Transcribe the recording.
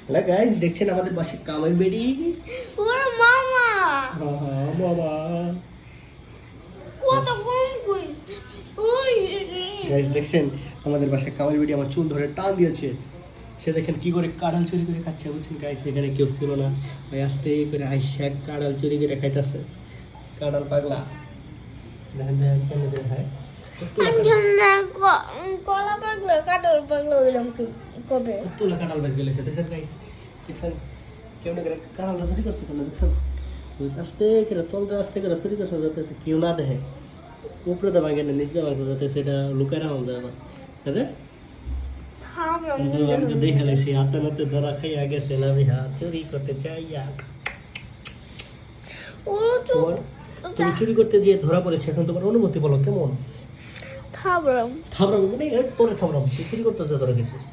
Hello guys, দেখছেন আমাদের বাসায় কামের বেডি। ওরে মামা হ্যাঁ বাবা, কত কম কইস। ওই গাইস দেখছেন আমাদের বাসায় কামের বেডি আমার চুল ধরে টান দিয়েছে। সে দেখেন কি করে কাঁড়াল চুরি করে খাচ্ছে, বুঝছেন গাইস? এখানে কেউ ছিল না, ভাই আস্তে করে আইসা কাঁড়াল চুরি করে খাইতেছে। কাঁড়াল পাগলা দেখেন দেখেন কেমন দেখায়। না কলা পাগলা কাটার পাগলা হইলাম কবে তুলা কাঁঠাল বের গেলে দেখছেন গাইস, দেখছেন কেমন করে কাঁঠালটা চুরি করছে তোমরা দেখছেন? আস্তে করে তলতে আস্তে করে চুরি করছে যাতে কেউ না দেখে। উপরে তো ভাঙে না, নিচে ভাঙছে যাতে সেটা লুকায় রাখা যায় আবার। হ্যাঁ থামলাম কিন্তু আমাকে দেখে লাগছে হাতে নাতে ধরা খাইয়া গেছে না, আমি হাত চুরি করতে চাই। ওরে চুপ তুমি চুরি করতে গিয়ে ধরা পড়েছে, এখন তোমার অনুভূতি বলো কেমন? থামলাম থামরাম মানে তোরে থামরাম, তুই চুরি করতে ধরা গেছিস।